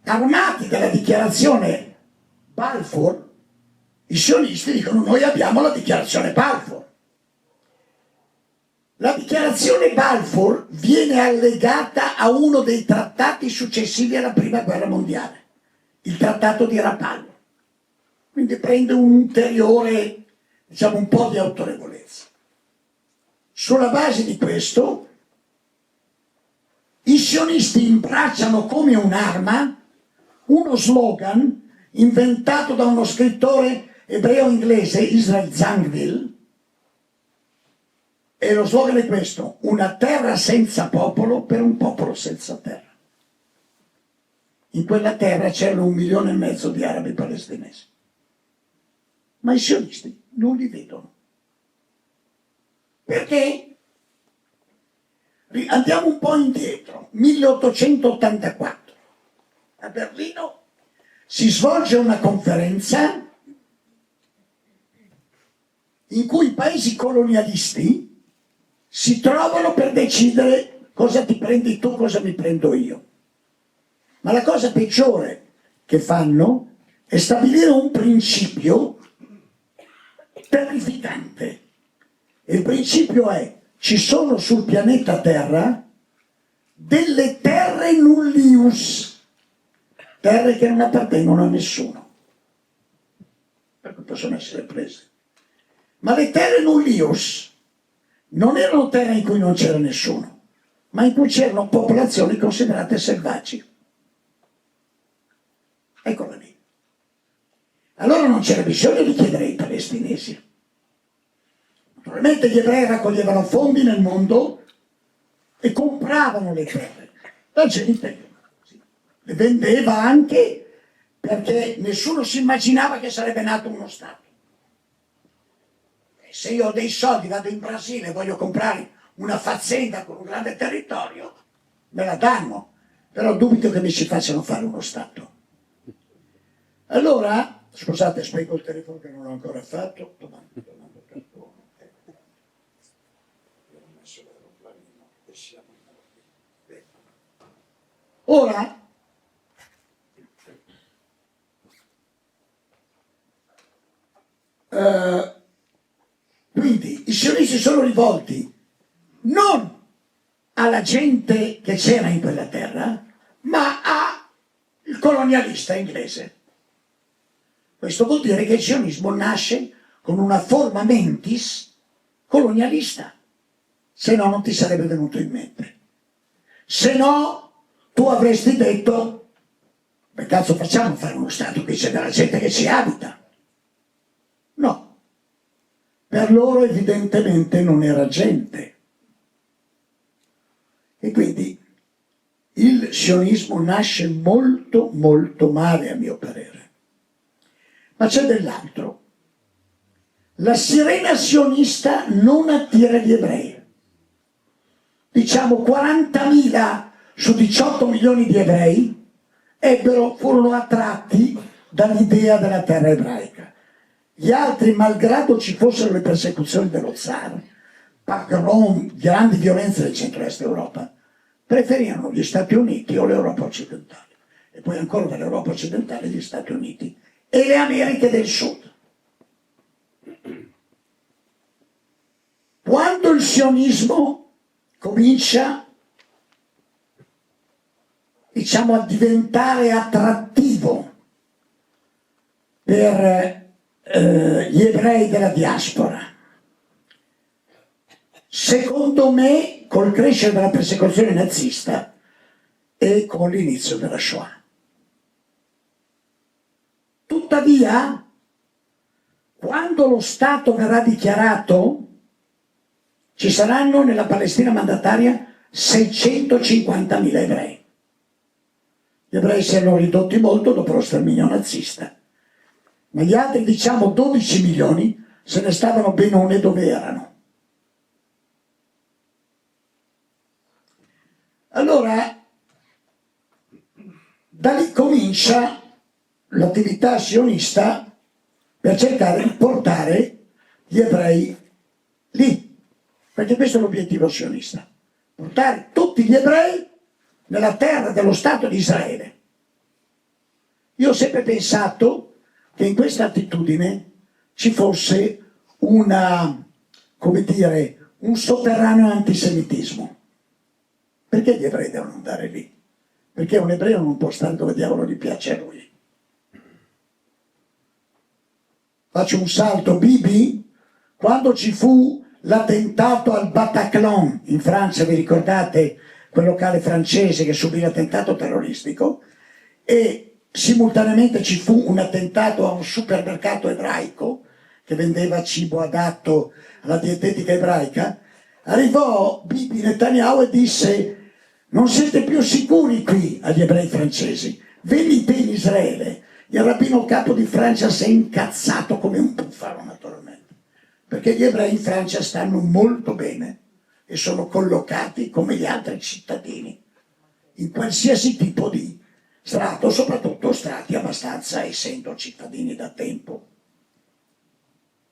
armati dalla dichiarazione Balfour, i sionisti dicono: noi abbiamo la dichiarazione Balfour. La dichiarazione Balfour viene allegata a uno dei trattati successivi alla Prima Guerra Mondiale, il Trattato di Rapallo. Quindi prende un ulteriore, diciamo, un po' di autorevolezza. Sulla base di questo, i sionisti imbracciano come un'arma uno slogan inventato da uno scrittore ebreo inglese, Israel Zangwill, e lo slogan è questo: una terra senza popolo per un popolo senza terra. In quella terra c'erano 1,5 milioni di arabi palestinesi, ma i sionisti non li vedono. Perché? Andiamo un po' indietro, 1884, a Berlino si svolge una conferenza in cui i paesi colonialisti si trovano per decidere cosa ti prendi tu, cosa mi prendo io. Ma la cosa peggiore che fanno è stabilire un principio terrificante. Il principio è: ci sono sul pianeta Terra delle terre nullius, terre che non appartengono a nessuno, per cui possono essere prese. Ma le terre nullius non erano terre in cui non c'era nessuno, ma in cui c'erano popolazioni considerate selvaggi. Eccola lì. Allora non c'era bisogno di chiedere ai palestinesi. Naturalmente gli ebrei raccoglievano fondi nel mondo e compravano le terre. La gente le vendeva anche perché nessuno si immaginava che sarebbe nato uno Stato. E se io ho dei soldi, vado in Brasile e voglio comprare una fazenda con un grande territorio, me la danno, però dubito che mi ci facciano fare uno Stato. Allora, scusate, spengo il telefono che non l'ho ancora fatto, domando il cartone. Ho messo l'aeroplanino e siamo in ora, quindi i sionisti sono rivolti non alla gente che c'era in quella terra, ma al colonialista inglese. Questo vuol dire che il sionismo nasce con una forma mentis colonialista, se no non ti sarebbe venuto in mente. Se no tu avresti detto: che cazzo facciamo fare uno Stato che c'è della gente che ci abita? No, per loro evidentemente non era gente. E quindi il sionismo nasce molto molto male, a mio parere. Ma c'è dell'altro. La sirena sionista non attira gli ebrei. Diciamo 40.000 su 18 milioni di ebrei furono attratti dall'idea della terra ebraica. Gli altri, malgrado ci fossero le persecuzioni dello zar, pogrom, grandi violenze del centro-est Europa, preferivano gli Stati Uniti o l'Europa occidentale, e poi ancora dall'Europa occidentale gli Stati Uniti e le Americhe del Sud. Quando il sionismo comincia, diciamo, a diventare attrattivo per gli ebrei della diaspora, secondo me col crescere della persecuzione nazista e con l'inizio della Shoah. Tuttavia, quando lo Stato verrà dichiarato, ci saranno nella Palestina mandataria 650.000 ebrei. Gli ebrei si erano ridotti molto dopo lo sterminio nazista, ma gli altri, diciamo 12 milioni, se ne stavano benone dove erano. Allora, da lì comincia l'attività sionista per cercare di portare gli ebrei lì, perché questo è l'obiettivo sionista: portare tutti gli ebrei nella terra dello Stato di Israele. Io ho sempre pensato che in questa attitudine ci fosse come dire, un sotterraneo antisemitismo. Perché gli ebrei devono andare lì? Perché un ebreo non può stare dove diavolo gli piace a lui. Faccio un salto, Bibi, quando ci fu l'attentato al Bataclan in Francia, vi ricordate quel locale francese che subì l'attentato terroristico, e simultaneamente ci fu un attentato a un supermercato ebraico che vendeva cibo adatto alla dietetica ebraica, arrivò Bibi Netanyahu e disse: non siete più sicuri qui agli ebrei francesi, venite in Israele. Il rabbino capo di Francia si è incazzato come un bufalo, naturalmente, perché gli ebrei in Francia stanno molto bene e sono collocati come gli altri cittadini in qualsiasi tipo di strato, soprattutto strati abbastanza, essendo cittadini da tempo.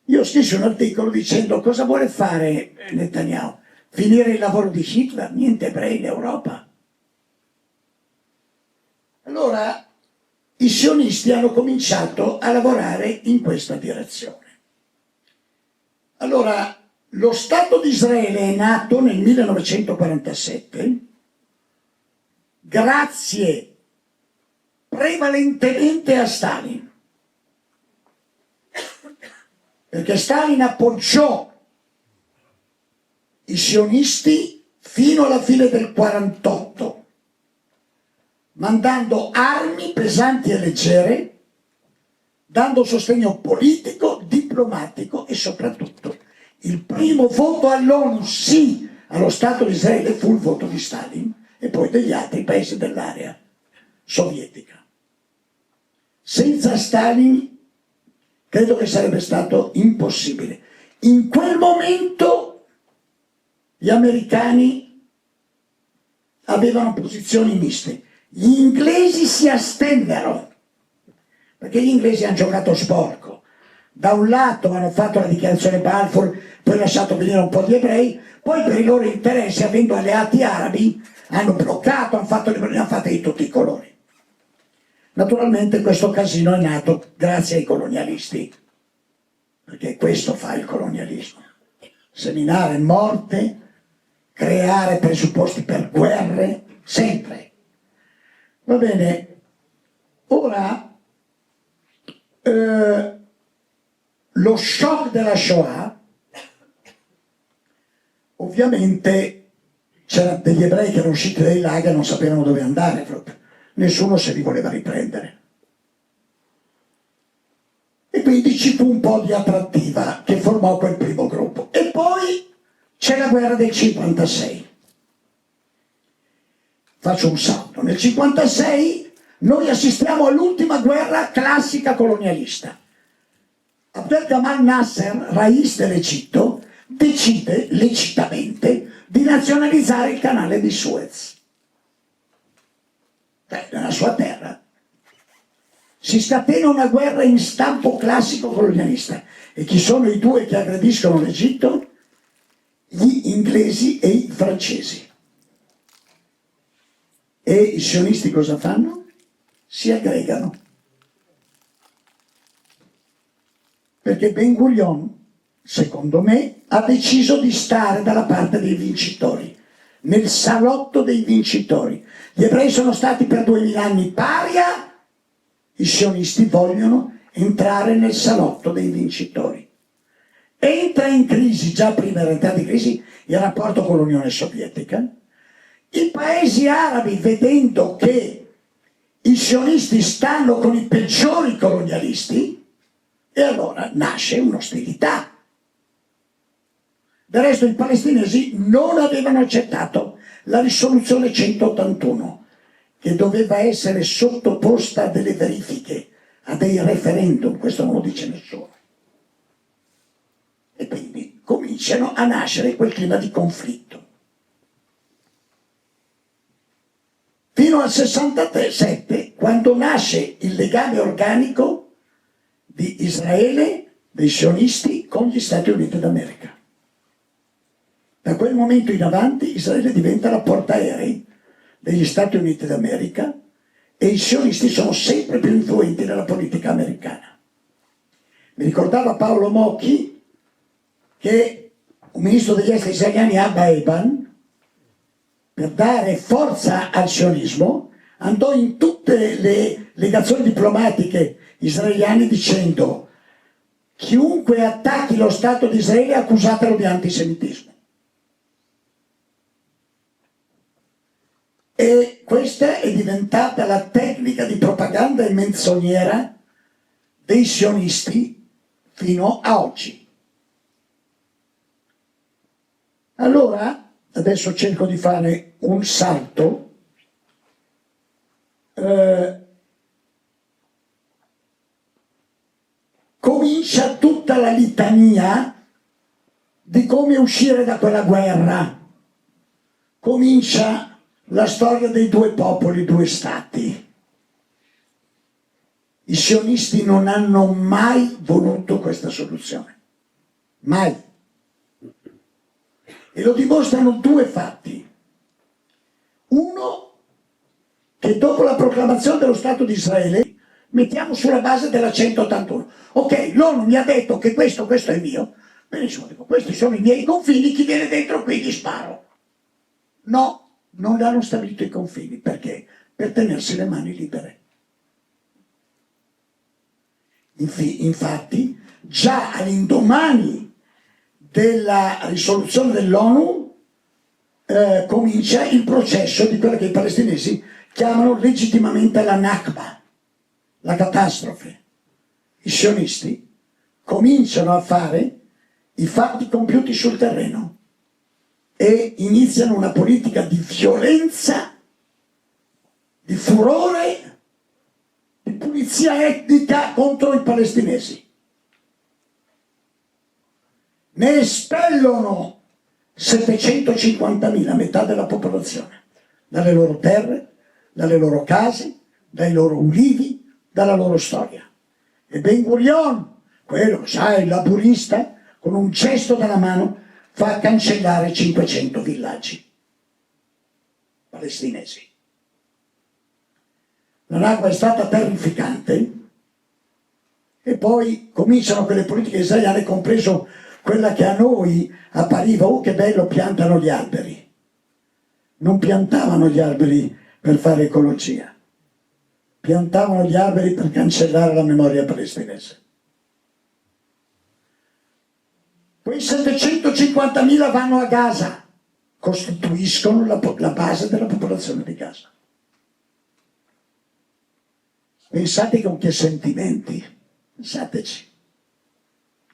Io scrissi un articolo dicendo: cosa vuole fare Netanyahu? Finire il lavoro di Hitler? Niente ebrei in Europa. Allora i sionisti hanno cominciato a lavorare in questa direzione. Allora, lo Stato di Israele è nato nel 1947 grazie prevalentemente a Stalin, perché Stalin appoggiò i sionisti fino alla fine del 1948, mandando armi pesanti e leggere, dando sostegno politico, diplomatico e soprattutto il primo voto all'ONU sì allo Stato di Israele fu il voto di Stalin e poi degli altri paesi dell'area sovietica. Senza Stalin credo che sarebbe stato impossibile. In quel momento gli americani avevano posizioni miste. Gli inglesi si astennero, perché gli inglesi hanno giocato sporco. Da un lato hanno fatto la dichiarazione Balfour, poi lasciato venire un po' di ebrei, poi per i loro interessi, avendo alleati arabi, hanno bloccato, ne hanno fatte di tutti i colori. Naturalmente questo casino è nato grazie ai colonialisti, perché questo fa il colonialismo: seminare morte, creare presupposti per guerre, sempre. Va bene, ora lo shock della Shoah, ovviamente c'erano degli ebrei che erano usciti dai lager e non sapevano dove andare proprio, nessuno se li voleva riprendere. E quindi ci fu un po' di attrattiva che formò quel primo gruppo. E poi c'è la guerra del 56. Faccio un salto. Nel 56 noi assistiamo all'ultima guerra classica colonialista. Abdel Gamal Nasser, rais dell'Egitto, decide lecitamente di nazionalizzare il canale di Suez. Nella sua terra. Si scatena una guerra in stampo classico colonialista. E chi sono i due che aggrediscono l'Egitto? Gli inglesi e i francesi. E i sionisti cosa fanno? Si aggregano. Perché Ben Gurion, secondo me, ha deciso di stare dalla parte dei vincitori, nel salotto dei vincitori. Gli ebrei sono stati per 2000 anni paria, i sionisti vogliono entrare nel salotto dei vincitori. Entra in crisi, già prima era entrato in crisi, il rapporto con l'Unione Sovietica. I paesi arabi, vedendo che i sionisti stanno con i peggiori colonialisti, e allora nasce un'ostilità. Del resto i palestinesi non avevano accettato la risoluzione 181, che doveva essere sottoposta a delle verifiche, a dei referendum, questo non lo dice nessuno. E quindi cominciano a nascere quel clima di conflitto. Fino al 67, quando nasce il legame organico di Israele, dei sionisti, con gli Stati Uniti d'America. Da quel momento in avanti Israele diventa la portaerei degli Stati Uniti d'America e i sionisti sono sempre più influenti nella politica americana. Mi ricordava Paolo Mocchi che un ministro degli esteri israeliani, Abba Eban, per dare forza al sionismo, andò in tutte le legazioni diplomatiche israeliane dicendo: chiunque attacchi lo Stato di Israele accusatelo di antisemitismo. E questa è diventata la tecnica di propaganda e menzognera dei sionisti fino a oggi. Allora, adesso cerco di fare un salto. Comincia tutta la litania di come uscire da quella guerra. Comincia la storia dei due popoli, due stati. I sionisti non hanno mai voluto questa soluzione. Mai. E lo dimostrano due fatti. Uno, che dopo la proclamazione dello Stato di Israele mettiamo sulla base della 181. Ok, l'ONU mi ha detto che questo è mio. Benissimo, dico, questi sono i miei confini, chi viene dentro qui gli sparo. No, non hanno stabilito i confini. Perché? Per tenersi le mani libere. Infatti, già all'indomani della risoluzione dell'ONU comincia il processo di quello che i palestinesi chiamano legittimamente la Nakba, la catastrofe. I sionisti cominciano a fare i fatti compiuti sul terreno e iniziano una politica di violenza, di furore, di pulizia etnica contro i palestinesi. Ne espellono 750.000, metà della popolazione, dalle loro terre, dalle loro case, dai loro ulivi, dalla loro storia. E Ben Gurion, quello, sai, laburista, con un gesto della mano, fa cancellare 500 villaggi palestinesi. La Nakba è stata terrificante e poi cominciano quelle politiche israeliane, compreso quella che a noi appariva: oh che bello, piantano gli alberi. Non piantavano gli alberi per fare ecologia, piantavano gli alberi per cancellare la memoria palestinese. Quei 750.000 vanno a Gaza, costituiscono la base della popolazione di Gaza. Pensate con che sentimenti, pensateci,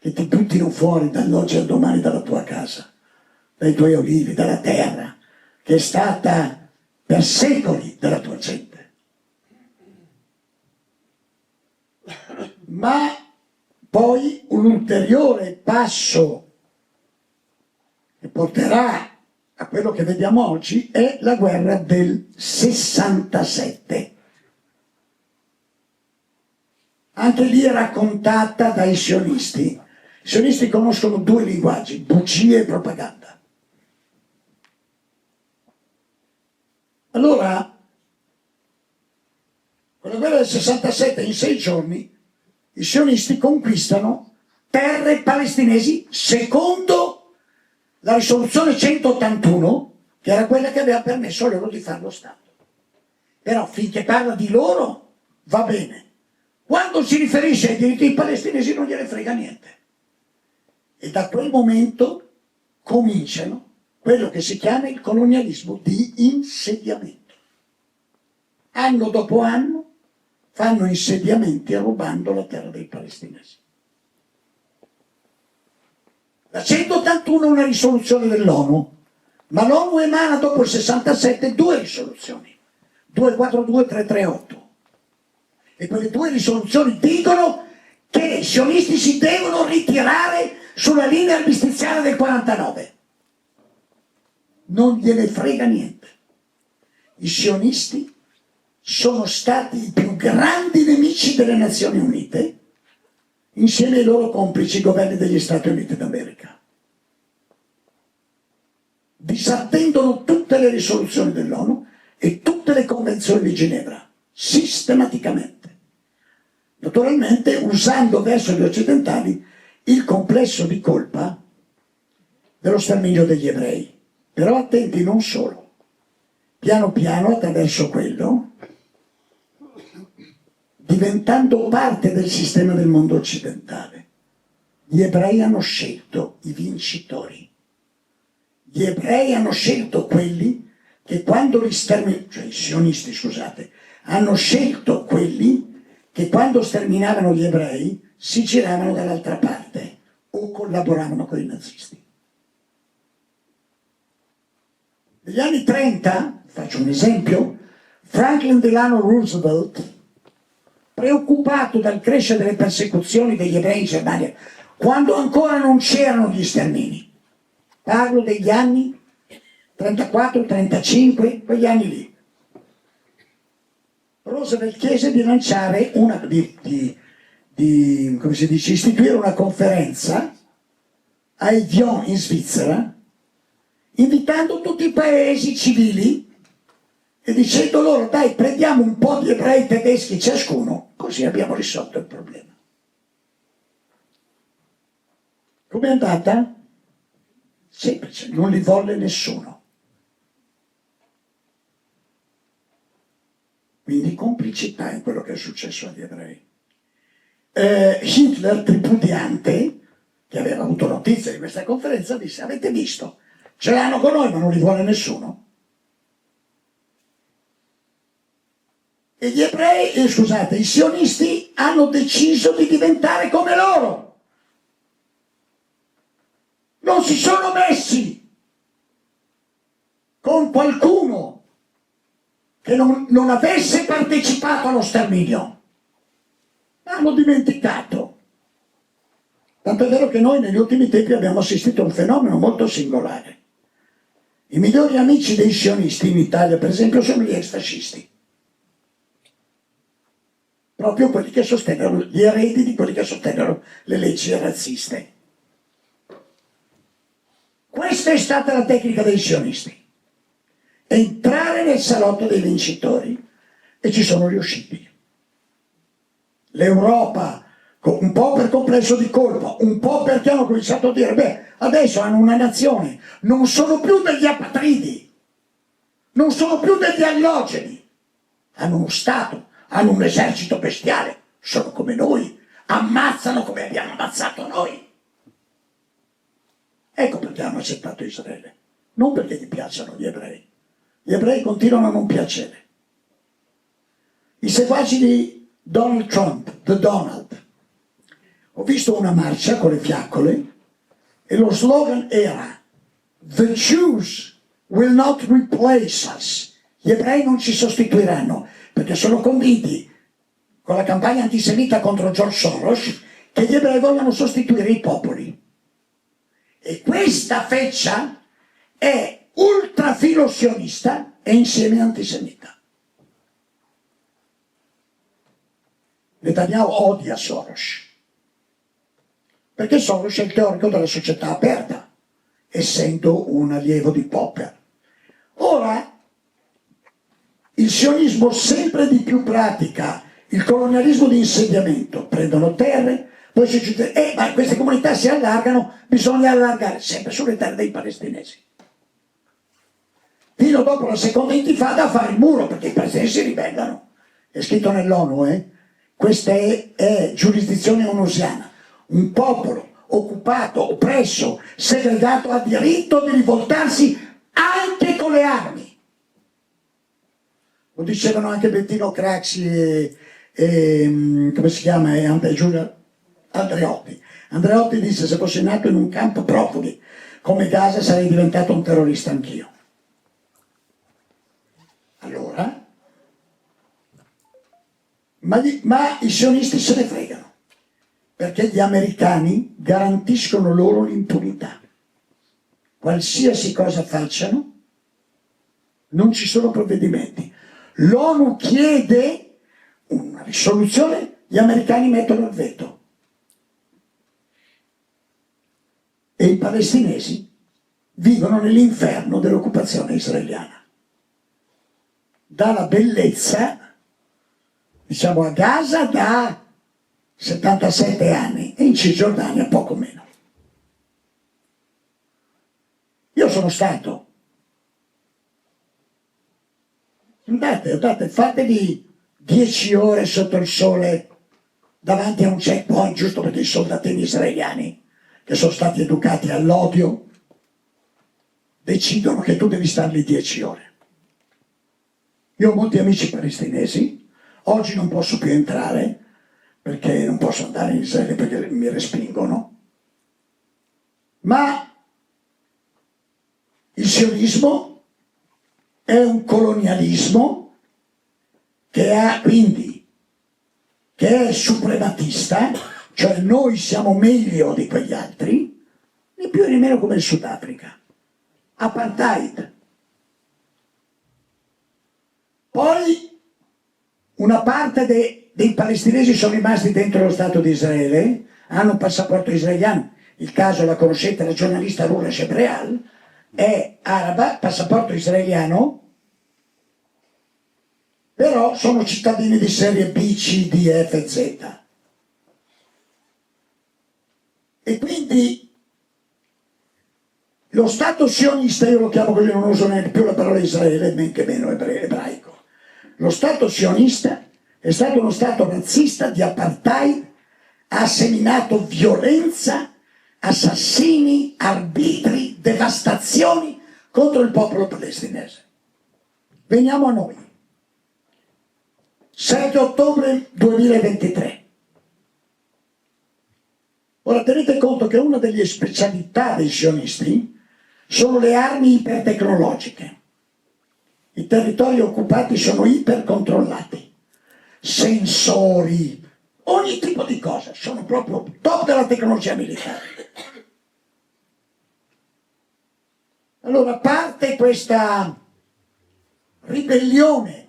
che ti buttino fuori dall'oggi al domani dalla tua casa, dai tuoi olivi, dalla terra, che è stata per secoli della tua gente. Ma poi un ulteriore passo che porterà a quello che vediamo oggi è la guerra del 67. Anche lì è raccontata dai sionisti. I sionisti conoscono due linguaggi: bugie e propaganda. Allora, con la guerra del 67, in 6 giorni, i sionisti conquistano terre palestinesi secondo la risoluzione 181, che era quella che aveva permesso loro di fare lo Stato. Però finché parla di loro va bene. Quando si riferisce ai diritti palestinesi non gliene frega niente. E da quel momento cominciano quello che si chiama il colonialismo di insediamento. Anno dopo anno fanno insediamenti rubando la terra dei palestinesi. La 181 è una risoluzione dell'ONU, ma l'ONU emana dopo il 67 due risoluzioni, 242 e 338. E quelle due risoluzioni dicono che i sionisti si devono ritirare sulla linea armistiziale del 49. Non gliene frega niente. I sionisti sono stati i più grandi nemici delle Nazioni Unite, insieme ai loro complici, i governi degli Stati Uniti d'America. Disattendono tutte le risoluzioni dell'ONU e tutte le convenzioni di Ginevra. sistematicamente. Naturalmente usando verso gli occidentali il complesso di colpa dello sterminio degli ebrei. Però attenti, non solo. Piano piano, attraverso quello, diventando parte del sistema del mondo occidentale, gli ebrei hanno scelto i vincitori. Gli ebrei hanno scelto quelli che quando li sterminavano, cioè i sionisti, scusate, hanno scelto quelli che quando sterminavano gli ebrei si giravano dall'altra parte o collaboravano con i nazisti. Negli anni 30, faccio un esempio, Franklin Delano Roosevelt, preoccupato dal crescere delle persecuzioni degli ebrei in Germania, quando ancora non c'erano gli stermini, parlo degli anni 34, 35, quegli anni lì, Roosevelt chiese di lanciare come si dice, istituire una conferenza a Evian in Svizzera, invitando tutti i paesi civili e dicendo loro: dai, prendiamo un po' di ebrei tedeschi ciascuno, così abbiamo risolto il problema. Com'è andata? Semplice, non li volle nessuno. Quindi complicità in quello che è successo agli ebrei. Hitler, tripudiante, che aveva avuto notizia di questa conferenza, disse: avete visto? Ce l'hanno con noi ma non li vuole nessuno. E gli ebrei, scusate, i sionisti hanno deciso di diventare come loro. Non si sono messi con qualcuno che non avesse partecipato allo sterminio. Hanno dimenticato. Tanto è vero che noi negli ultimi tempi abbiamo assistito a un fenomeno molto singolare. I migliori amici dei sionisti in Italia, per esempio, sono gli ex-fascisti. Proprio quelli che sostennero, gli eredi di quelli che sostennero le leggi razziste. Questa è stata la tecnica dei sionisti. Entrare nel salotto dei vincitori, e ci sono riusciti. L'Europa, un po' per complesso di colpa, un po' perché hanno cominciato a dire: beh, adesso hanno una nazione, non sono più degli apatridi, non sono più degli allogeni, hanno uno Stato, hanno un esercito bestiale, sono come noi, ammazzano come abbiamo ammazzato noi. Ecco perché hanno accettato Israele, non perché gli piacciono gli ebrei. Gli ebrei continuano a non piacere. I seguaci di Donald Trump, The Donald, ho visto una marcia con le fiaccole e lo slogan era: The Jews will not replace us. Gli ebrei non ci sostituiranno, perché sono convinti, con la campagna antisemita contro George Soros, che gli ebrei vogliono sostituire i popoli. E questa feccia è ultrafilosionista e insieme antisemita. Netanyahu odia Soros, perché Soros è il teorico della società aperta, essendo un allievo di Popper. Ora, il sionismo sempre di più pratica il colonialismo di insediamento, prendono terre, poi si dice: ma queste comunità si allargano, bisogna allargare, sempre sulle terre dei palestinesi. Fino dopo la seconda intifada a fare il muro, perché i palestinesi si ribellano. È scritto nell'ONU, Questa è giurisdizione onusiana. Un popolo occupato, oppresso, segregato ha diritto di rivoltarsi anche con le armi. Lo dicevano anche Bettino Craxi e come si chiama? Andreotti. Andreotti disse: se fossi nato in un campo profughi come Gaza sarei diventato un terrorista anch'io. Allora, ma i sionisti se ne fregano, perché gli americani garantiscono loro l'impunità. Qualsiasi cosa facciano, non ci sono provvedimenti. L'ONU chiede una risoluzione, gli americani mettono il veto. E i palestinesi vivono nell'inferno dell'occupazione israeliana. Dalla bellezza diciamo a Gaza da 77 anni e in Cisgiordania poco meno. Io sono stato. Andate, fatevi 10 ore sotto il sole davanti a un checkpoint, giusto perché i soldatini israeliani, che sono stati educati all'odio, decidono che tu devi stare lì 10 ore. Io ho molti amici palestinesi, oggi non posso più entrare, perché non posso andare in Israele perché mi respingono, ma il sionismo è un colonialismo che è suprematista, cioè noi siamo meglio di quegli altri, né più né meno come il Sudafrica. Apartheid. Poi una parte dei palestinesi sono rimasti dentro lo Stato di Israele, hanno un passaporto israeliano, il caso la conoscete, la giornalista Rura Shebreal, è araba, passaporto israeliano, però sono cittadini di serie B, C, D, F, Z. E quindi lo Stato sionista, io lo chiamo così, non uso neanche più la parola Israele, men che meno ebraico. Lo Stato sionista è stato uno Stato razzista di apartheid, ha seminato violenza, assassini, arbitri, devastazioni contro il popolo palestinese. Veniamo a noi. 7 ottobre 2023. Ora tenete conto che una delle specialità dei sionisti sono le armi ipertecnologiche. I territori occupati sono ipercontrollati, sensori, ogni tipo di cosa, sono proprio top della tecnologia militare. Allora parte questa ribellione,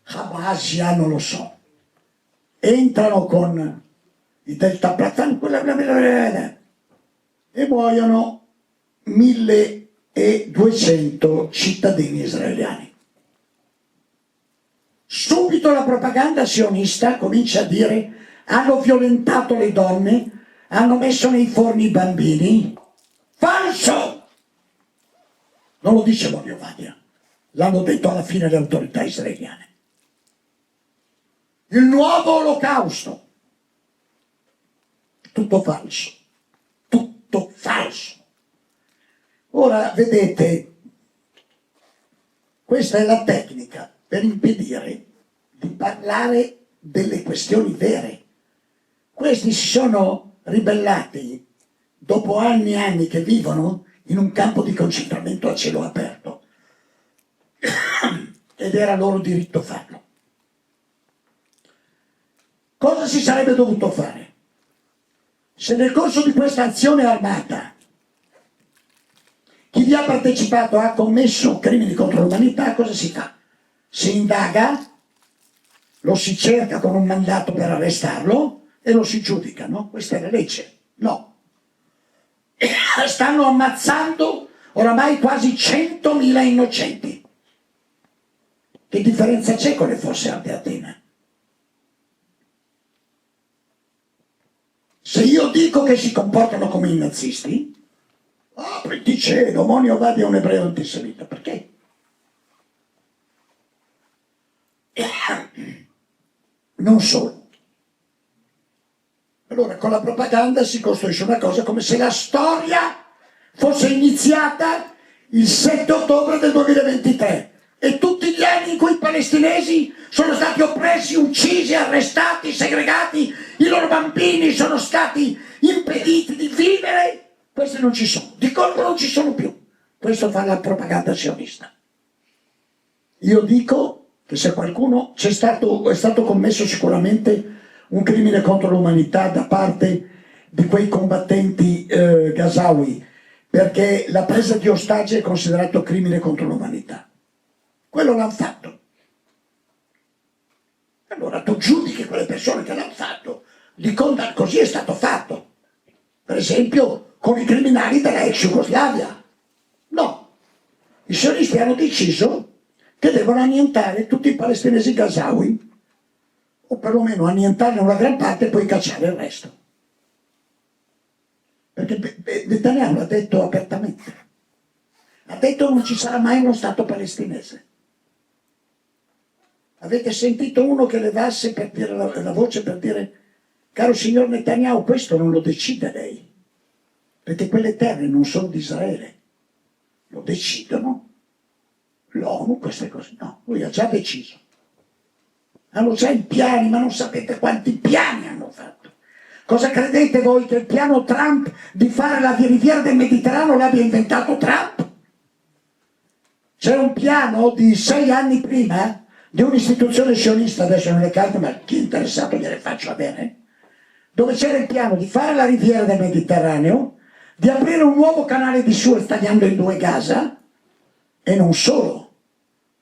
Habasia non lo so, entrano con i deltaplatan e muoiono 1200 cittadini israeliani. Subito la propaganda sionista comincia a dire: hanno violentato le donne, hanno messo nei forni i bambini. Falso! Non lo dice Monio Vadia, l'hanno detto alla fine le autorità israeliane. Il nuovo olocausto. Tutto falso. Tutto falso. Ora, vedete, questa è la tecnica per impedire di parlare delle questioni vere. Questi si sono ribellati dopo anni e anni che vivono in un campo di concentramento a cielo aperto ed era loro diritto farlo. Cosa si sarebbe dovuto fare? Se nel corso di questa azione armata chi vi ha partecipato ha commesso crimini contro l'umanità, cosa si fa? Si indaga, lo si cerca con un mandato per arrestarlo e lo si giudica, no? Questa è la legge. No. Stanno ammazzando oramai quasi 100.000 innocenti. Che differenza c'è con le Fosse Arti Atene? Se io dico che si comportano come i nazisti, apriti cielo, Monio Vadia è un ebreo antisemita. Perché? Non solo. Allora con la propaganda si costruisce una cosa come se la storia fosse iniziata il 7 ottobre del 2023 e tutti gli anni in cui i palestinesi sono stati oppressi, uccisi, arrestati, segregati, i loro bambini sono stati impediti di vivere, questi non ci sono, di colpo non ci sono più. Questo fa la propaganda sionista. Io dico che se qualcuno è stato commesso sicuramente un crimine contro l'umanità da parte di quei combattenti gazawi, perché la presa di ostaggi è considerato crimine contro l'umanità. Quello l'hanno fatto. Allora tu giudichi quelle persone che l'hanno fatto, li condanni, così è stato fatto. Per esempio con i criminali della ex Jugoslavia. No, i sionisti hanno deciso che devono annientare tutti i palestinesi gazawi o perlomeno annientarne una gran parte e poi cacciare il resto. Perché Netanyahu l'ha detto apertamente. Ha detto non ci sarà mai uno Stato palestinese. Avete sentito uno che levasse per dire la voce per dire: caro signor Netanyahu, questo non lo decide lei, perché quelle terre non sono di Israele, lo decidono l'ONU, queste cose. No, lui ha già deciso. Hanno già i piani, ma non sapete quanti piani hanno fatto. Cosa credete voi, che il piano Trump di fare la riviera del Mediterraneo l'abbia inventato Trump? C'è un piano di 6 anni prima di un'istituzione sionista, adesso non le carte, ma chi è interessato gliele faccio avere, dove c'era il piano di fare la riviera del Mediterraneo, di aprire un nuovo canale di Suez tagliando in 2 Gaza, e non solo,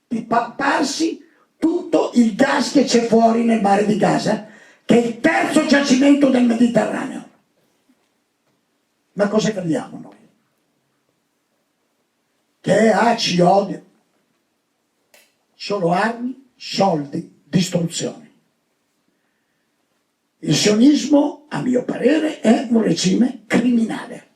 di papparsi tutto il gas che c'è fuori nel mare di Gaza, che è il terzo giacimento del Mediterraneo. Ma cosa crediamo noi? Che ci odia. Solo armi, soldi, distruzioni. Il sionismo, a mio parere, è un regime criminale.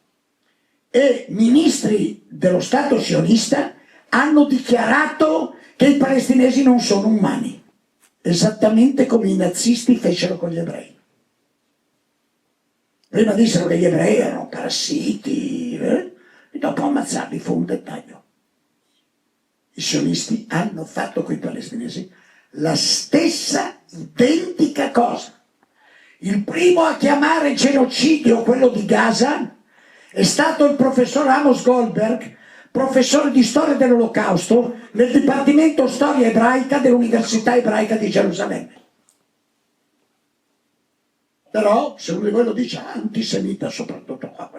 E ministri dello Stato sionista hanno dichiarato che i palestinesi non sono umani, esattamente come i nazisti fecero con gli ebrei. Prima dissero che gli ebrei erano parassiti, e dopo ammazzarli fu un dettaglio. I sionisti hanno fatto con i palestinesi la stessa identica cosa. Il primo a chiamare genocidio quello di Gaza è stato il professor Amos Goldberg, professore di storia dell'Olocausto nel Dipartimento Storia Ebraica dell'Università Ebraica di Gerusalemme. Però, se uno di voi lo dice, antisemita, soprattutto qua,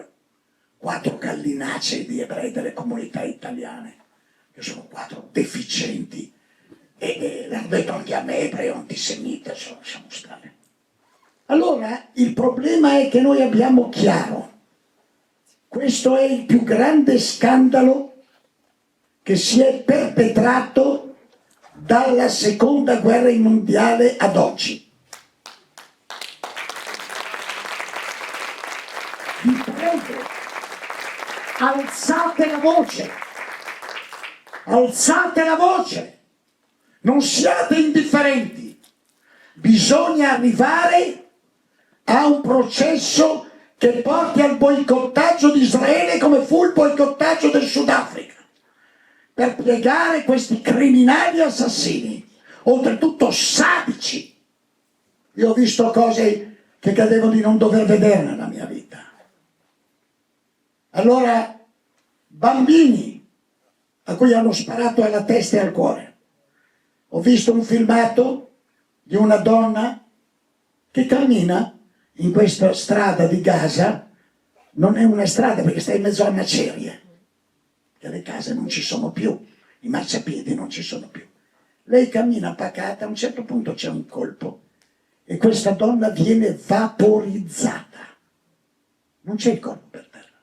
4 gallinacee di ebrei delle comunità italiane, che sono 4 deficienti, e l'hanno detto anche a me, ebreo antisemita, lasciamo stare. Allora, il problema è che noi abbiamo chiaro, questo è il più grande scandalo che si è perpetrato dalla seconda guerra mondiale ad oggi. Vi prego, alzate la voce, alzate la voce, non siate indifferenti, bisogna arrivare a un processo che porti al boicottaggio di Israele come fu il boicottaggio del Sudafrica, per piegare questi criminali assassini, oltretutto sadici. Io ho visto cose che credevo di non dover vedere nella mia vita. Allora, bambini a cui hanno sparato alla testa e al cuore. Ho visto un filmato di una donna che cammina in questa strada di Gaza, non è una strada perché sta in mezzo a macerie, che le case non ci sono più, i marciapiedi non ci sono più. Lei cammina pacata, a un certo punto c'è un colpo e questa donna viene vaporizzata. Non c'è il corpo per terra,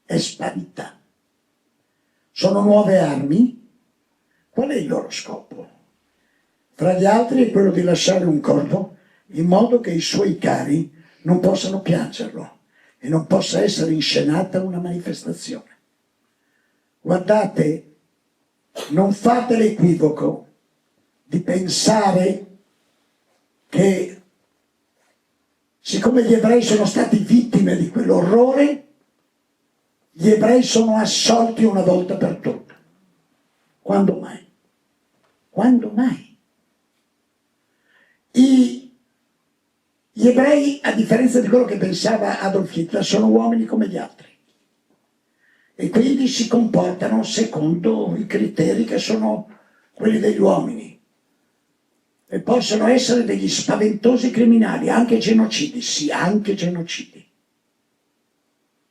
è sparita. Sono nuove armi. Qual è il loro scopo? Fra gli altri è quello di lasciare un corpo in modo che i suoi cari non possano piangerlo e non possa essere inscenata una manifestazione. Guardate, non fate l'equivoco di pensare che siccome gli ebrei sono stati vittime di quell'orrore, gli ebrei sono assolti una volta per tutte. Quando mai? Quando mai? Gli ebrei, a differenza di quello che pensava Adolf Hitler, sono uomini come gli altri e quindi si comportano secondo i criteri che sono quelli degli uomini e possono essere degli spaventosi criminali, anche genocidi, sì, anche genocidi.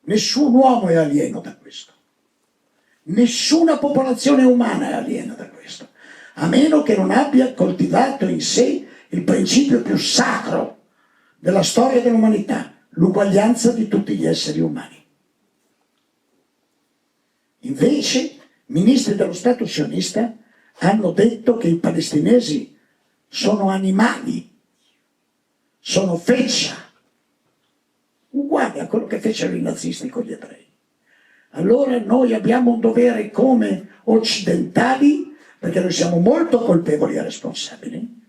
Nessun uomo è alieno da questo, nessuna popolazione umana è aliena da questo, a meno che non abbia coltivato in sé il principio più sacro della storia dell'umanità, l'uguaglianza di tutti gli esseri umani. Invece, ministri dello Stato sionista hanno detto che i palestinesi sono animali sono feccia, uguali a quello che fecero i nazisti con gli ebrei. Allora noi abbiamo un dovere come occidentali, perché noi siamo molto colpevoli e responsabili.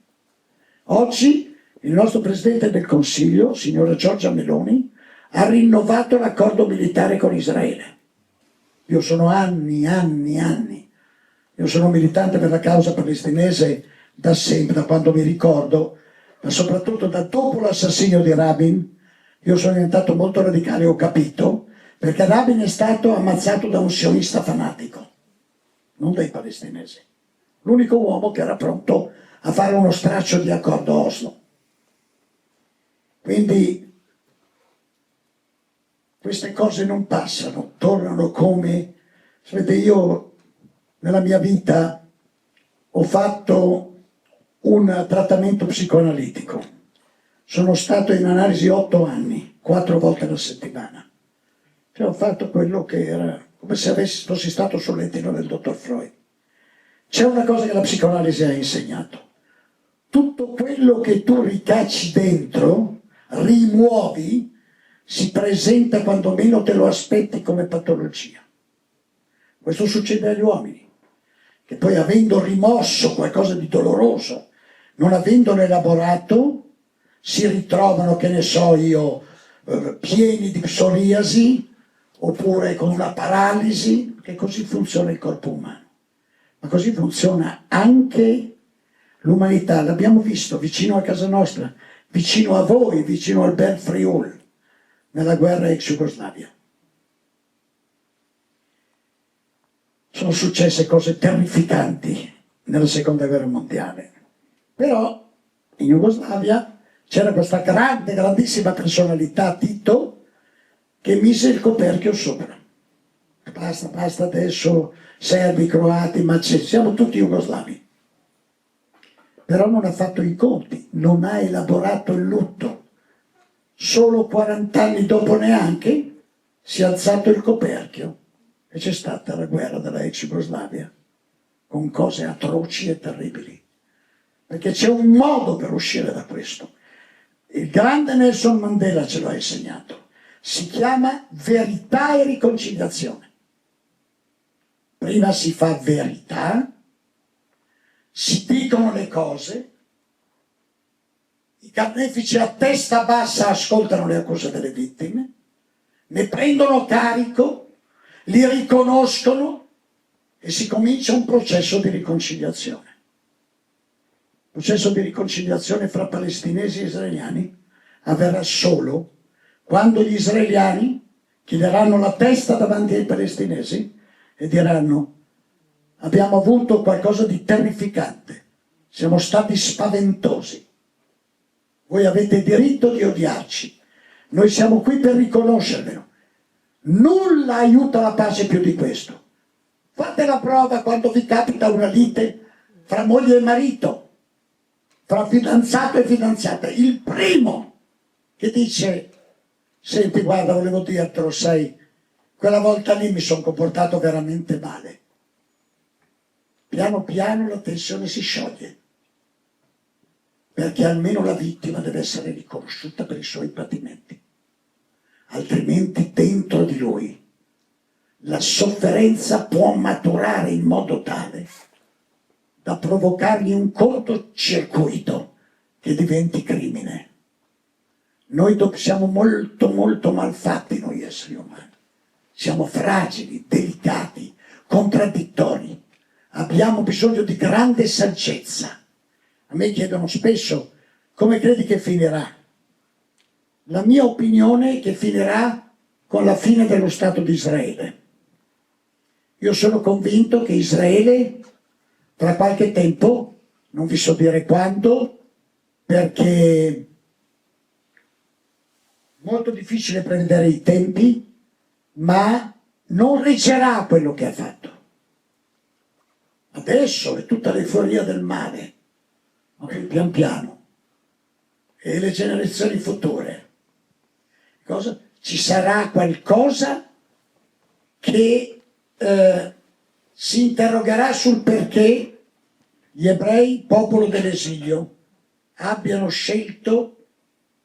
Oggi il nostro Presidente del Consiglio, signora Giorgia Meloni, ha rinnovato l'accordo militare con Israele. Io sono anni, io sono militante per la causa palestinese da sempre, da quando mi ricordo, ma soprattutto da dopo l'assassinio di Rabin. Io sono diventato molto radicale, ho capito, perché Rabin è stato ammazzato da un sionista fanatico, non dai palestinesi. L'unico uomo che era pronto a fare uno straccio di accordo Oslo. Quindi queste cose non passano, tornano come... Sapete, io nella mia vita ho fatto un trattamento psicoanalitico. Sono stato in analisi 8 anni, 4 volte alla settimana. Cioè ho fatto quello che era, come se fossi stato sul lettino del dottor Freud. C'è una cosa che la psicoanalisi ha insegnato. Tutto quello che tu ricacci dentro, rimuovi, si presenta quando meno te lo aspetti come patologia. Questo succede agli uomini, che poi avendo rimosso qualcosa di doloroso, non avendolo elaborato, si ritrovano, che ne so io, pieni di psoriasi, oppure con una paralisi, che così funziona il corpo umano. Ma così funziona anche l'umanità, l'abbiamo visto vicino a casa nostra, vicino a voi, vicino al bel Friul, nella guerra ex Jugoslavia. Sono successe cose terrificanti nella seconda guerra mondiale, però in Jugoslavia c'era questa grandissima personalità, Tito, che mise il coperchio sopra. Basta adesso serbi, croati, ma siamo tutti jugoslavi. Però non ha fatto i conti, non ha elaborato il lutto. Solo 40 anni dopo neanche si è alzato il coperchio e c'è stata la guerra della ex Jugoslavia con cose atroci e terribili. Perché c'è un modo per uscire da questo. Il grande Nelson Mandela ce lo ha insegnato. Si chiama verità e riconciliazione. Prima si fa verità, si dicono le cose, i carnefici a testa bassa ascoltano le accuse delle vittime, ne prendono carico, li riconoscono e si comincia un processo di riconciliazione. Il processo di riconciliazione fra palestinesi e israeliani avverrà solo quando gli israeliani chiederanno la testa davanti ai palestinesi e diranno: abbiamo avuto qualcosa di terrificante, siamo stati spaventosi, voi avete diritto di odiarci, noi siamo qui per riconoscervelo, nulla aiuta la pace più di questo. Fate la prova quando vi capita una lite fra moglie e marito, fra fidanzato e fidanzata, il primo che dice: senti, guarda, volevo dirtelo, sai, quella volta lì mi sono comportato veramente male. Piano piano la tensione si scioglie, perché almeno la vittima deve essere riconosciuta per i suoi patimenti. Altrimenti dentro di lui la sofferenza può maturare in modo tale da provocargli un cortocircuito che diventi crimine. Noi siamo molto malfatti, noi esseri umani. Siamo fragili, delicati, contraddittori. Abbiamo bisogno di grande saggezza. A me chiedono spesso: come credi che finirà? La mia opinione è che finirà con la fine dello Stato di Israele. Io sono convinto che Israele, tra qualche tempo, non vi so dire quando, perché è molto difficile prevedere i tempi, ma non reggerà quello che ha fatto. Adesso è tutta l'euforia del male, ma poi pian piano, e le generazioni future, ci sarà qualcosa che si interrogerà sul perché gli ebrei, popolo dell'esilio, abbiano scelto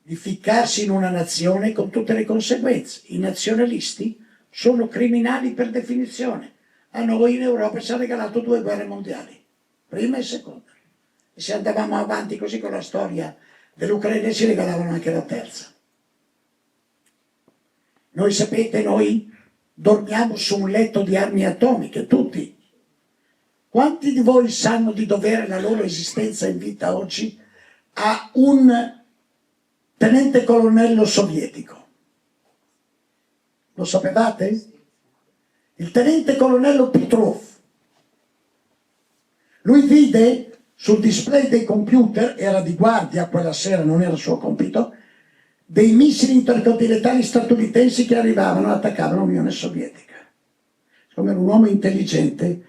di ficcarsi in una nazione con tutte le conseguenze. I nazionalisti sono criminali per definizione. A noi in Europa ci ha regalato 2 guerre mondiali, prima e seconda. E se andavamo avanti così con la storia dell'Ucraina ci regalavano anche la terza. Noi sapete, noi dormiamo su un letto di armi atomiche, tutti. Quanti di voi sanno di dovere la loro esistenza in vita oggi a un tenente colonnello sovietico? Lo sapevate? Il tenente colonnello Petrov. Lui vide sul display dei computer, era di guardia quella sera, non era il suo compito, dei missili intercontinentali statunitensi che arrivavano e attaccavano l'Unione Sovietica. Come era un uomo intelligente,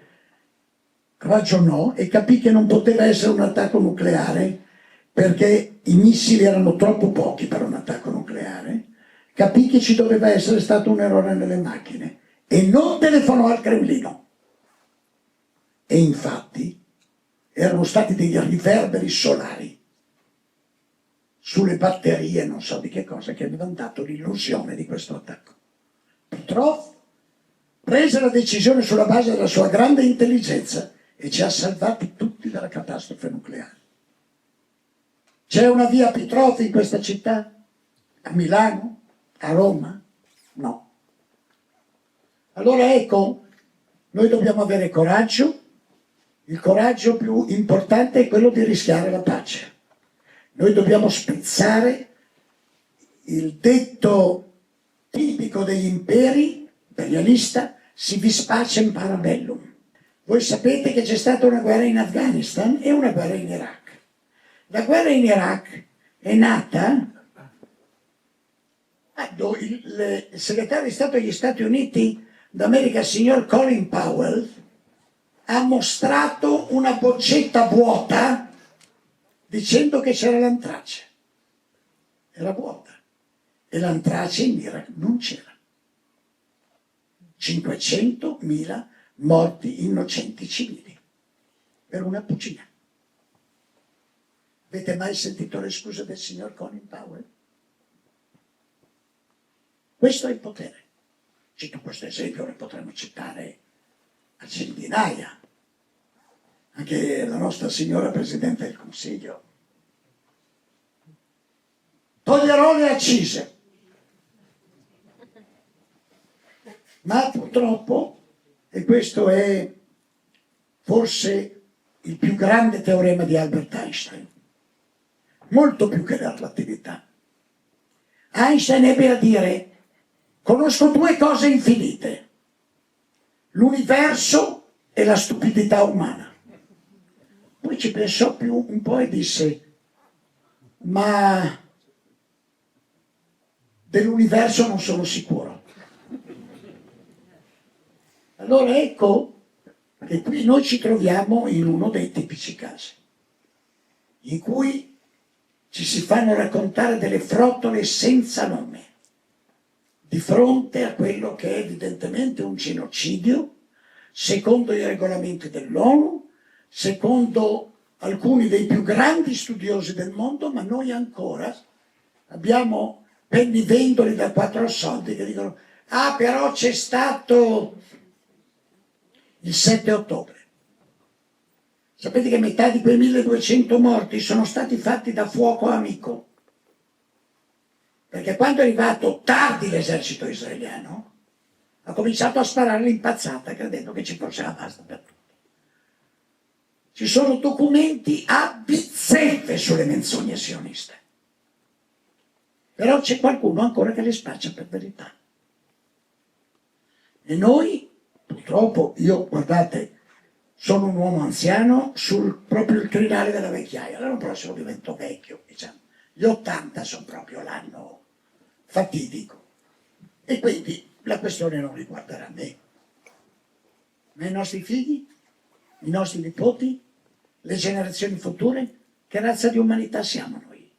ragionò e capì che non poteva essere un attacco nucleare perché i missili erano troppo pochi per un attacco nucleare. Capì che ci doveva essere stato un errore nelle macchine e non telefonò al Cremlino. E infatti erano stati dei riverberi solari sulle batterie, non so di che cosa, che avevano dato l'illusione di questo attacco. Petrov prese la decisione sulla base della sua grande intelligenza e ci ha salvati tutti dalla catastrofe nucleare. C'è una via Petrov in questa città? A Milano? A Roma? No. Allora ecco, noi dobbiamo avere coraggio. Il coraggio più importante è quello di rischiare la pace. Noi dobbiamo spezzare il detto tipico degli imperi, imperialista, si vis pacem para bellum. Voi sapete che c'è stata una guerra in Afghanistan e una guerra in Iraq. La guerra in Iraq è nata quando il segretario di Stato degli Stati Uniti d'America, il signor Colin Powell, ha mostrato una boccetta vuota dicendo che c'era l'antrace. Era vuota. E l'antrace in Iraq non c'era. 500.000 morti innocenti civili per una bugia. Avete mai sentito le scuse del signor Colin Powell? Questo è il potere. Cito questo esempio, ne potremmo citare a centinaia. Anche la nostra signora Presidente del Consiglio. Toglierò le accise. Ma purtroppo, e questo è forse il più grande teorema di Albert Einstein, molto più che la relatività. Einstein ebbe a dire: conosco 2 cose infinite, l'universo e la stupidità umana. Poi ci pensò più un po' e disse: ma dell'universo non sono sicuro. Allora ecco che qui noi ci troviamo in uno dei tipici casi in cui ci si fanno raccontare delle frottole senza nome di fronte a quello che è evidentemente un genocidio secondo i regolamenti dell'ONU, secondo alcuni dei più grandi studiosi del mondo, ma noi ancora abbiamo pennivendoli da 4 soldi che dicono: ah, però c'è stato il 7 ottobre. Sapete che metà di quei 1200 morti sono stati fatti da fuoco amico? Perché quando è arrivato tardi l'esercito israeliano, ha cominciato a sparare l'impazzata, credendo che ci fosse la basta per tutti. Ci sono documenti a bizzeffe sulle menzogne sioniste. Però c'è qualcuno ancora che le spaccia per verità. E noi, purtroppo, io, guardate, sono un uomo anziano sul proprio il crinale della vecchiaia. L'anno prossimo divento vecchio, diciamo. Gli 80 sono proprio l'anno fatidico. E quindi la questione non riguarderà me, ma i nostri figli, i nostri nipoti, le generazioni future. Che razza di umanità siamo noi?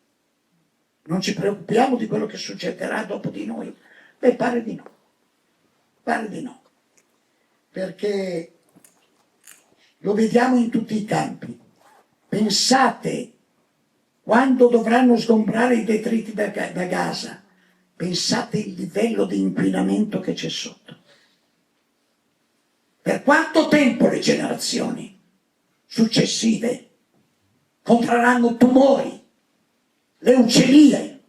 Non ci preoccupiamo di quello che succederà dopo di noi? Beh, pare di no. Pare di no. Perché lo vediamo in tutti i campi. Pensate quando dovranno sgombrare i detriti da Gaza, pensate il livello di inquinamento che c'è sotto. Per quanto tempo le generazioni successive contrarranno tumori, leucemie,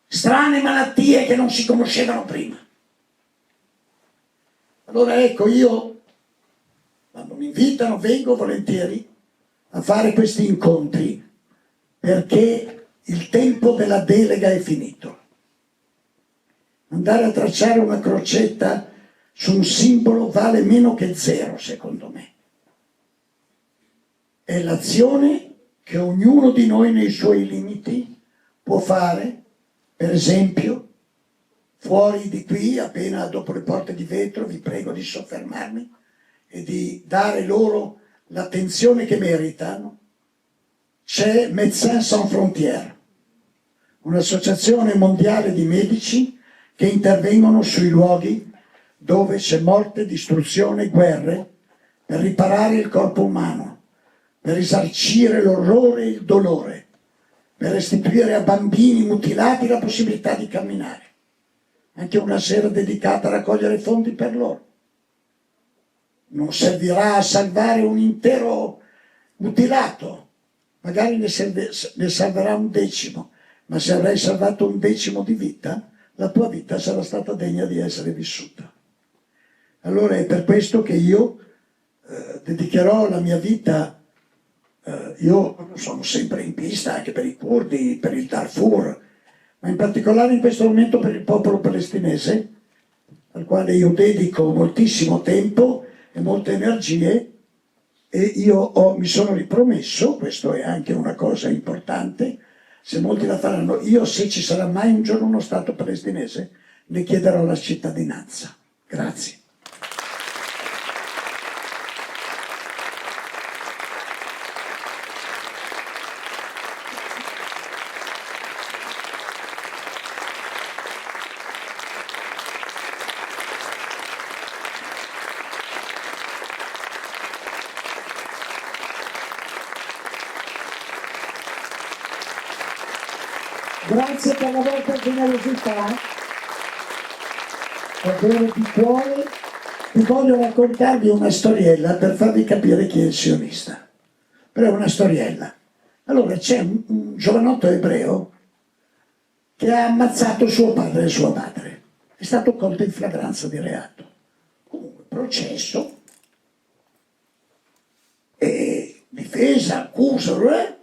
strane malattie che non si conoscevano prima? Allora ecco, io quando mi invitano vengo volentieri a fare questi incontri, perché il tempo della delega è finito. Andare a tracciare una crocetta su un simbolo vale meno che zero, secondo me. È l'azione che ognuno di noi nei suoi limiti può fare, per esempio, fuori di qui, appena dopo le porte di vetro, vi prego di soffermarmi e di dare loro l'attenzione che meritano. C'è Médecins Sans Frontières, un'associazione mondiale di medici che intervengono sui luoghi dove c'è morte, distruzione, guerre, per riparare il corpo umano, per risarcire l'orrore e il dolore, per restituire a bambini mutilati la possibilità di camminare. Anche una sera dedicata a raccogliere fondi per loro. Non servirà a salvare un intero mutilato, magari ne salverà un decimo, ma se avrai salvato un decimo di vita, la tua vita sarà stata degna di essere vissuta. Allora è per questo che io dedicherò la mia vita, io sono sempre in pista anche per i curdi, per il Darfur, ma in particolare in questo momento per il popolo palestinese, al quale io dedico moltissimo tempo e molte energie, e io mi sono ripromesso, questo è anche una cosa importante, se molti la faranno, io se ci sarà mai un giorno uno Stato palestinese ne chiederò la cittadinanza. Grazie. Grazie per la vostra generosità, davvero di cuore. Vi voglio raccontarvi una storiella per farvi capire chi è il sionista. Però è una storiella. Allora c'è un giovanotto ebreo che ha ammazzato suo padre e sua madre. È stato colto in flagranza di reato. Comunque, processo, e difesa, accusa,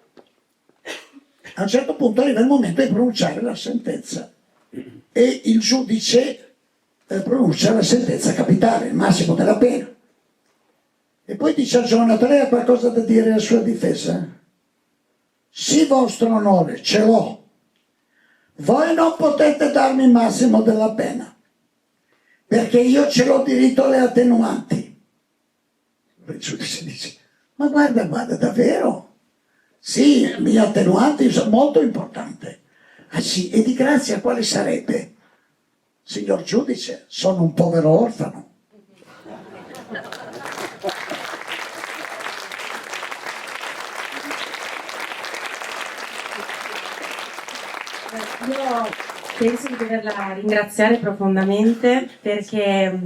a un certo punto arriva il momento di pronunciare la sentenza e il giudice pronuncia la sentenza capitale, il massimo della pena. E poi dice al giovanotto: lei ha qualcosa da dire a sua difesa? Sì, vostro onore, ce l'ho. Voi non potete darmi il massimo della pena, perché io ce l'ho diritto alle attenuanti. Il giudice dice: ma guarda, davvero? Sì, le mie attenuanti sono molto importanti. Ah sì, e di grazia quale sarebbe? Signor giudice, sono un povero orfano. Io penso di doverla ringraziare profondamente perché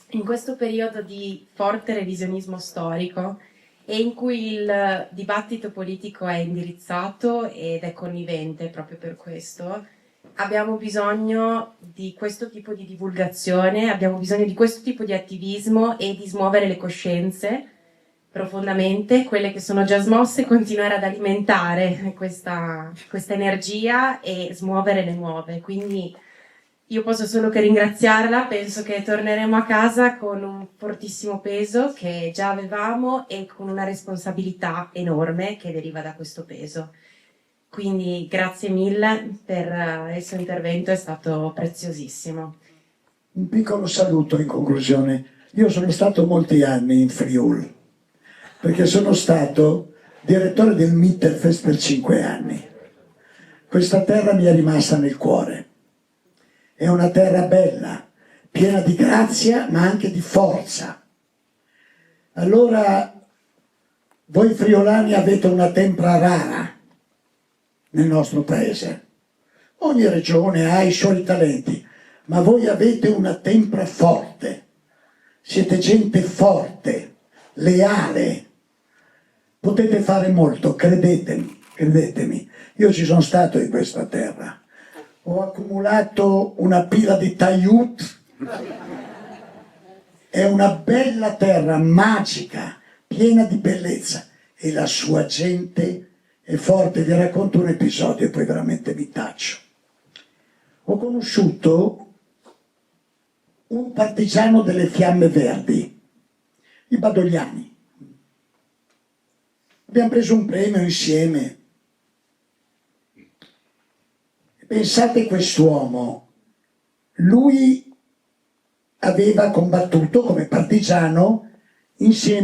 in questo periodo di forte revisionismo storico e in cui il dibattito politico è indirizzato ed è connivente proprio per questo, abbiamo bisogno di questo tipo di divulgazione, abbiamo bisogno di questo tipo di attivismo e di smuovere le coscienze profondamente, quelle che sono già smosse, continuare ad alimentare questa energia e smuovere le nuove. Quindi io posso solo che ringraziarla, penso che torneremo a casa con un fortissimo peso che già avevamo e con una responsabilità enorme che deriva da questo peso. Quindi grazie mille per il suo intervento, è stato preziosissimo. Un piccolo saluto in conclusione. Io sono stato molti anni in Friuli, perché sono stato direttore del Mittelfest per 5 anni. Questa terra mi è rimasta nel cuore. È una terra bella, piena di grazia, ma anche di forza. Allora Voi friulani avete una tempra rara nel nostro paese. Ogni regione ha i suoi talenti, ma voi avete una tempra forte. Siete gente forte, leale. Potete fare molto, credetemi. Io ci sono stato in questa terra. Ho accumulato una pila di tagliut. È una bella terra, magica, piena di bellezza. E la sua gente è forte. Vi racconto un episodio e poi veramente vi taccio. Ho conosciuto un partigiano delle Fiamme Verdi, i Badogliani. Abbiamo preso un premio insieme. Pensate, quest'uomo, lui aveva combattuto come partigiano insieme